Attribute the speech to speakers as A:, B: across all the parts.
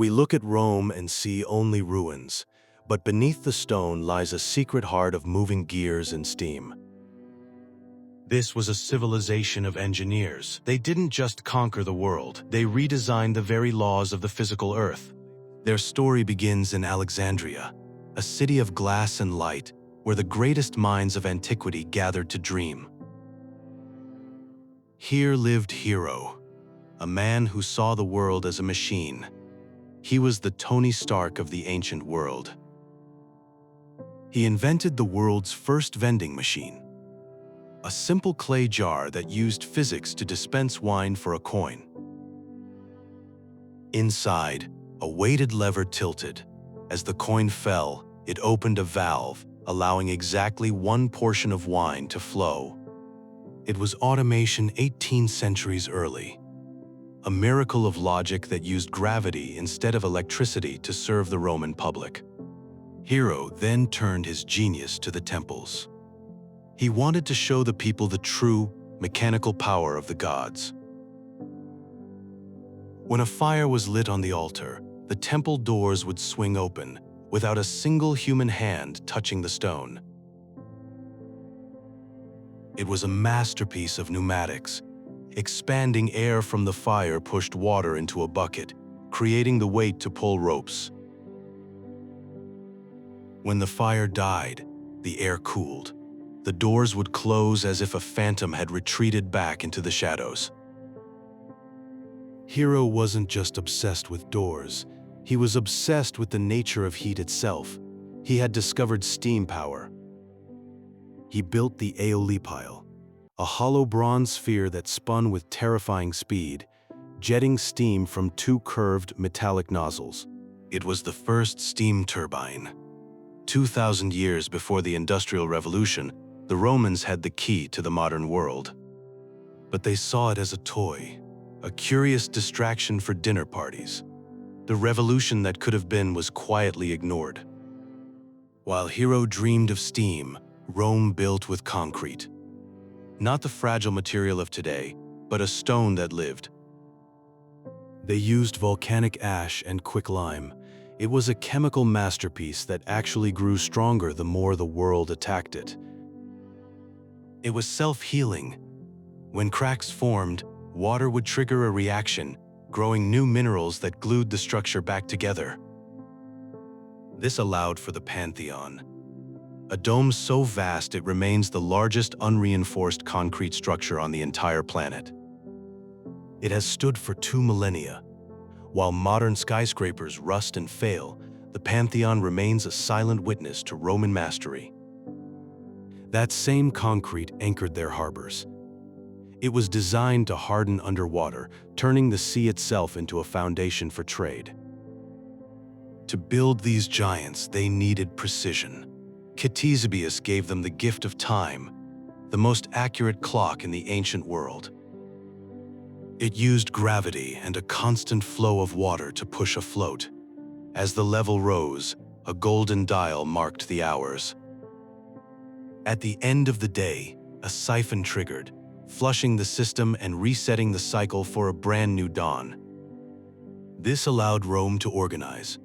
A: We look at Rome and see only ruins, but beneath the stone lies a secret heart of moving gears and steam. This was a civilization of engineers. They didn't just conquer the world, they redesigned the very laws of the physical earth. Their story begins in Alexandria, a city of glass and light, where the greatest minds of antiquity gathered to dream. Here lived Hero, a man who saw the world as a machine. He was the Tony Stark of the ancient world. He invented the world's first vending machine, a simple clay jar that used physics to dispense wine for a coin. Inside, a weighted lever tilted. As the coin fell, it opened a valve, allowing exactly one portion of wine to flow. It was automation 18 centuries early, a miracle of logic that used gravity instead of electricity to serve the Roman public. Hero then turned his genius to the temples. He wanted to show the people the true, mechanical power of the gods. When a fire was lit on the altar, the temple doors would swing open, without a single human hand touching the stone. It was a masterpiece of pneumatics. Expanding air from the fire pushed water into a bucket, creating the weight to pull ropes. When the fire died, the air cooled. The doors would close as if a phantom had retreated back into the shadows. Hero wasn't just obsessed with doors. He was obsessed with the nature of heat itself. He had discovered steam power. He built the Aeolipile, a hollow bronze sphere that spun with terrifying speed, jetting steam from two curved metallic nozzles. It was the first steam turbine. 2,000 years before the Industrial Revolution, the Romans had the key to the modern world. But they saw it as a toy, a curious distraction for dinner parties. The revolution that could have been was quietly ignored. While Hero dreamed of steam, Rome built with concrete. Not the fragile material of today, but a stone that lived. They used volcanic ash and quicklime. It was a chemical masterpiece that actually grew stronger the more the world attacked it. It was self-healing. When cracks formed, water would trigger a reaction, growing new minerals that glued the structure back together. This allowed for the Pantheon, a dome so vast it remains the largest unreinforced concrete structure on the entire planet. It has stood for 2 millennia. While modern skyscrapers rust and fail, the Pantheon remains a silent witness to Roman mastery. That same concrete anchored their harbors. It was designed to harden underwater, turning the sea itself into a foundation for trade. To build these giants, they needed precision. Ctesibius gave them the gift of time, the most accurate clock in the ancient world. It used gravity and a constant flow of water to push afloat. As the level rose, a golden dial marked the hours. At the end of the day, a siphon triggered, flushing the system and resetting the cycle for a brand new dawn. This allowed Rome to organize,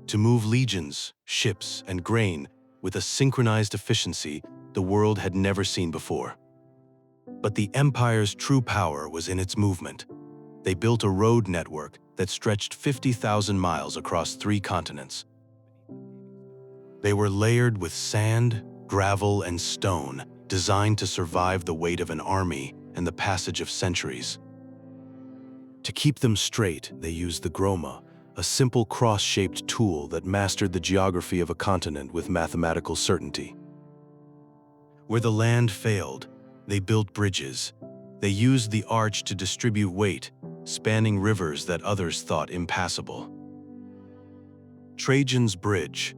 A: to move legions, ships, and grain with a synchronized efficiency the world had never seen before. But the empire's true power was in its movement. They built a road network that stretched 50,000 miles across 3 continents. They were layered with sand, gravel, and stone, designed to survive the weight of an army and the passage of centuries. To keep them straight, they used the groma, a simple cross-shaped tool that mastered the geography of a continent with mathematical certainty. Where the land failed, they built bridges. They used the arch to distribute weight, spanning rivers that others thought impassable. Trajan's Bridge,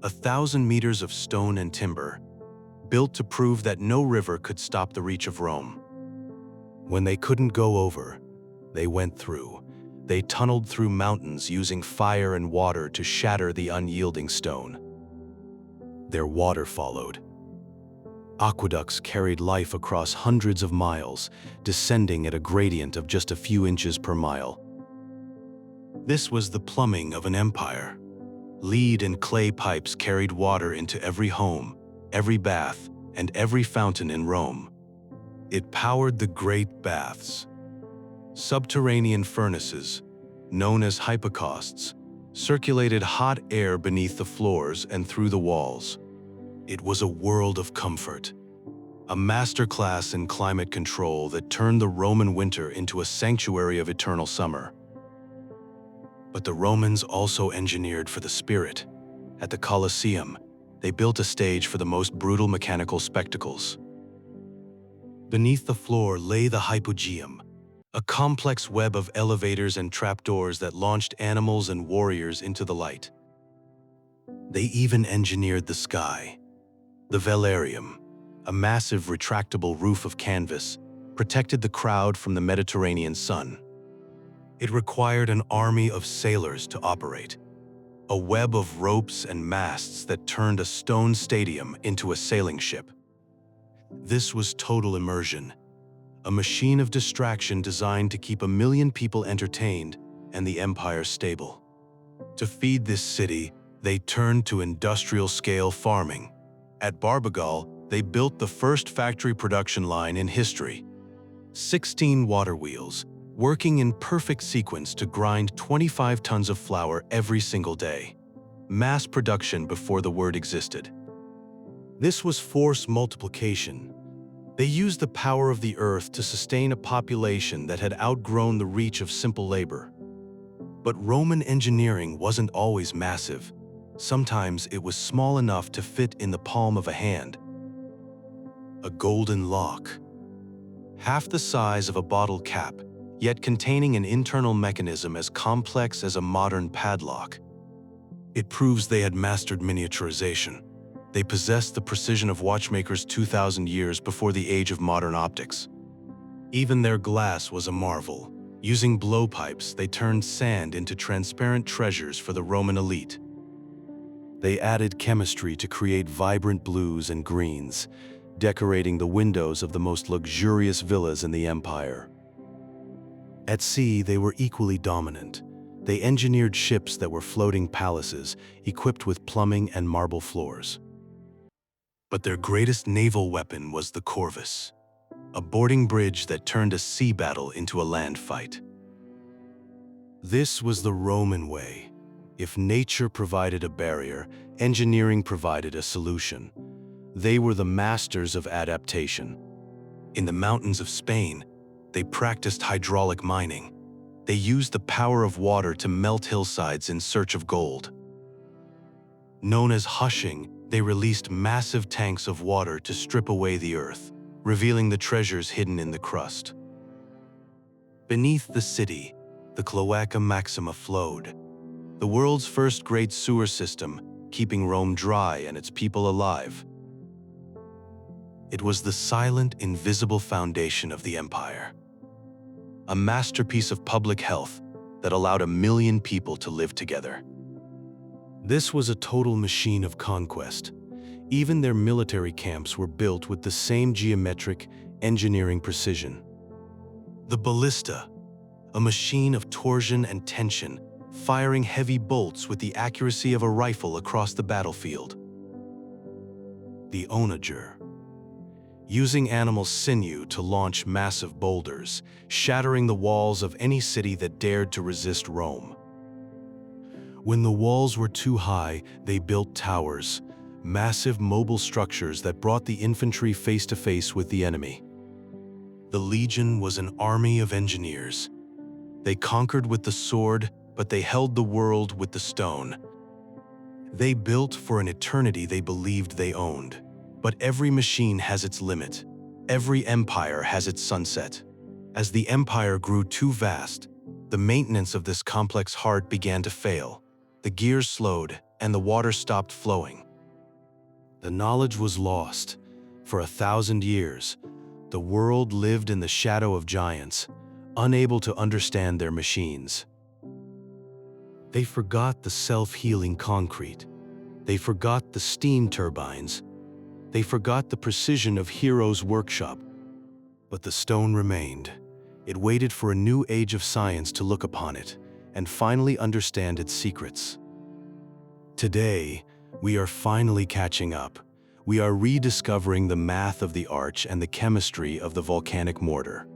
A: 1,000 meters of stone and timber, built to prove that no river could stop the reach of Rome. When they couldn't go over, they went through. They tunneled through mountains using fire and water to shatter the unyielding stone. Their water followed. Aqueducts carried life across hundreds of miles, descending at a gradient of just a few inches per mile. This was the plumbing of an empire. Lead and clay pipes carried water into every home, every bath, and every fountain in Rome. It powered the great baths. Subterranean furnaces, known as hypocausts, circulated hot air beneath the floors and through the walls. It was a world of comfort, a masterclass in climate control that turned the Roman winter into a sanctuary of eternal summer. But the Romans also engineered for the spirit. At the Colosseum, they built a stage for the most brutal mechanical spectacles. Beneath the floor lay the hypogeum, a complex web of elevators and trapdoors that launched animals and warriors into the light. They even engineered the sky. The velarium, a massive retractable roof of canvas, protected the crowd from the Mediterranean sun. It required an army of sailors to operate, a web of ropes and masts that turned a stone stadium into a sailing ship. This was total immersion, a machine of distraction designed to keep 1 million people entertained and the empire stable. To feed this city, they turned to industrial-scale farming. At Barbagal, they built the first factory production line in history. 16 water wheels, working in perfect sequence to grind 25 tons of flour every single day. Mass production before the word existed. This was force multiplication. They used the power of the earth to sustain a population that had outgrown the reach of simple labor. But Roman engineering wasn't always massive. Sometimes it was small enough to fit in the palm of a hand. A golden lock, half the size of a bottle cap, yet containing an internal mechanism as complex as a modern padlock. It proves they had mastered miniaturization. They possessed the precision of watchmakers 2,000 years before the age of modern optics. Even their glass was a marvel. Using blowpipes, they turned sand into transparent treasures for the Roman elite. They added chemistry to create vibrant blues and greens, decorating the windows of the most luxurious villas in the empire. At sea, they were equally dominant. They engineered ships that were floating palaces, equipped with plumbing and marble floors. But their greatest naval weapon was the corvus, a boarding bridge that turned a sea battle into a land fight. This was the Roman way. If nature provided a barrier, engineering provided a solution. They were the masters of adaptation. In the mountains of Spain, they practiced hydraulic mining. They used the power of water to melt hillsides in search of gold. Known as hushing, they released massive tanks of water to strip away the earth, revealing the treasures hidden in the crust. Beneath the city, the Cloaca Maxima flowed, the world's first great sewer system, keeping Rome dry and its people alive. It was the silent, invisible foundation of the empire, a masterpiece of public health that allowed 1 million people to live together. This was a total machine of conquest. Even their military camps were built with the same geometric, engineering precision. The ballista, a machine of torsion and tension, firing heavy bolts with the accuracy of a rifle across the battlefield. The onager, using animal sinew to launch massive boulders, shattering the walls of any city that dared to resist Rome. When the walls were too high, they built towers, massive mobile structures that brought the infantry face to face with the enemy. The legion was an army of engineers. They conquered with the sword, but they held the world with the stone. They built for an eternity they believed they owned. But every machine has its limit. Every empire has its sunset. As the empire grew too vast, the maintenance of this complex heart began to fail. The gears slowed, and the water stopped flowing. The knowledge was lost. For 1,000 years, the world lived in the shadow of giants, unable to understand their machines. They forgot the self-healing concrete. They forgot the steam turbines. They forgot the precision of Hero's workshop. But the stone remained. It waited for a new age of science to look upon it, and finally understand its secrets. Today, we are finally catching up. We are rediscovering the math of the arch and the chemistry of the volcanic mortar.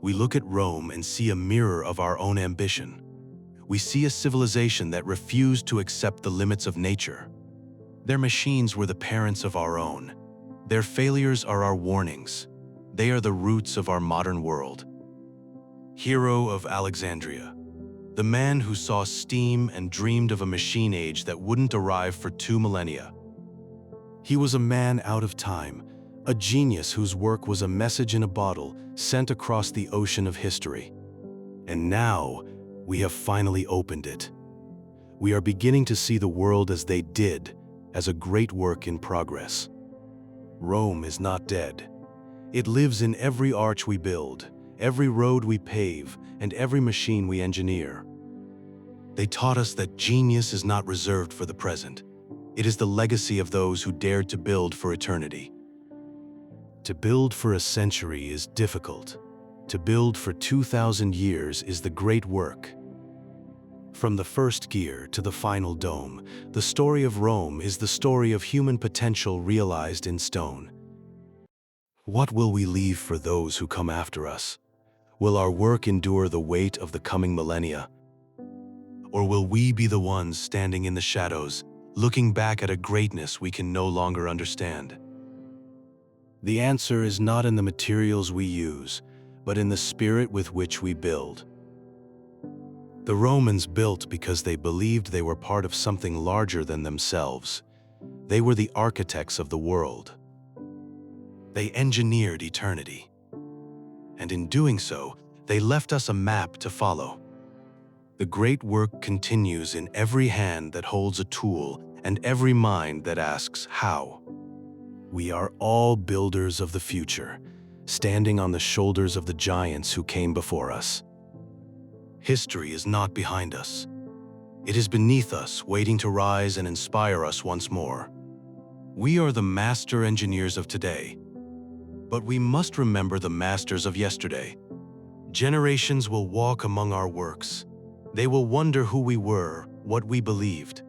A: We look at Rome and see a mirror of our own ambition. We see a civilization that refused to accept the limits of nature. Their machines were the parents of our own. Their failures are our warnings. They are the roots of our modern world. Hero of Alexandria, the man who saw steam and dreamed of a machine age that wouldn't arrive for 2 millennia. He was a man out of time, a genius whose work was a message in a bottle sent across the ocean of history. And now, we have finally opened it. We are beginning to see the world as they did, as a great work in progress. Rome is not dead. It lives in every arch we build, every road we pave, and every machine we engineer. They taught us that genius is not reserved for the present. It is the legacy of those who dared to build for eternity. To build for a century is difficult. To build for 2,000 years is the great work. From the first gear to the final dome, the story of Rome is the story of human potential realized in stone. What will we leave for those who come after us? Will our work endure the weight of the coming millennia? Or will we be the ones standing in the shadows, looking back at a greatness we can no longer understand? The answer is not in the materials we use, but in the spirit with which we build. The Romans built because they believed they were part of something larger than themselves. They were the architects of the world. They engineered eternity. And in doing so, they left us a map to follow. The great work continues in every hand that holds a tool and every mind that asks how. We are all builders of the future, standing on the shoulders of the giants who came before us. History is not behind us. It is beneath us, waiting to rise and inspire us once more. We are the master engineers of today, but we must remember the masters of yesterday. Generations will walk among our works. They will wonder who we were, what we believed.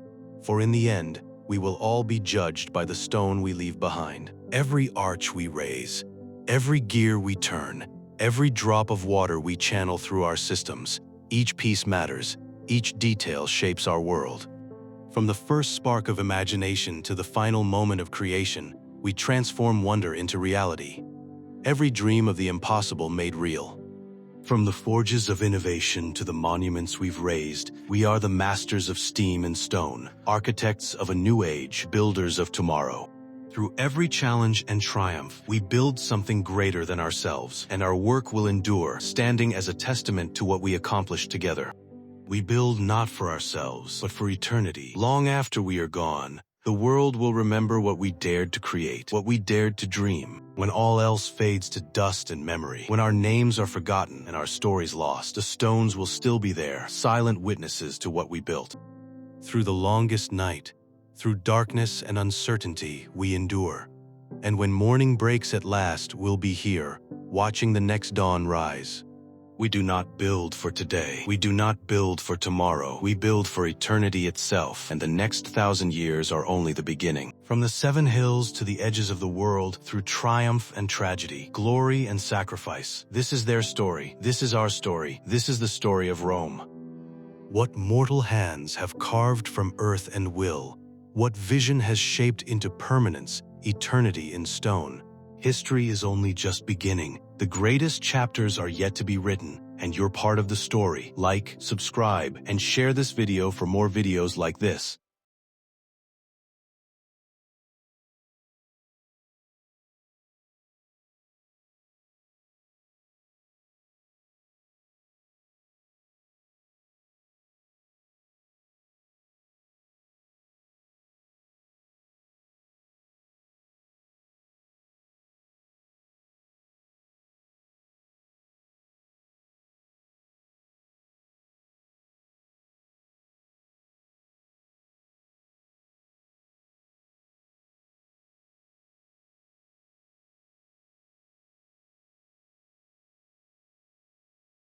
A: For in the end, we will all be judged by the stone we leave behind. Every arch we raise, every gear we turn, every drop of water we channel through our systems, each piece matters, each detail shapes our world. From the first spark of imagination to the final moment of creation, we transform wonder into reality. Every dream of the impossible made real. From the forges of innovation to the monuments we've raised, we are the masters of steam and stone, architects of a new age, builders of tomorrow. Through every challenge and triumph, we build something greater than ourselves, and our work will endure, standing as a testament to what we accomplished together. We build not for ourselves, but for eternity. Long after we are gone, the world will remember what we dared to create, what we dared to dream. When all else fades to dust and memory, when our names are forgotten and our stories lost, the stones will still be there, silent witnesses to what we built. Through the longest night, through darkness and uncertainty, we endure. And when morning breaks at last, we'll be here, watching the next dawn rise. We do not build for today. We do not build for tomorrow. We build for eternity itself, and the next 1,000 years are only the beginning. From the 7 hills to the edges of the world, through triumph and tragedy, glory and sacrifice, this is their story. This is our story. This is the story of Rome. What mortal hands have carved from earth and will? What vision has shaped into permanence, eternity in stone? History is only just beginning. The greatest chapters are yet to be written, and you're part of the story. Like, subscribe, and share this video for more videos like this.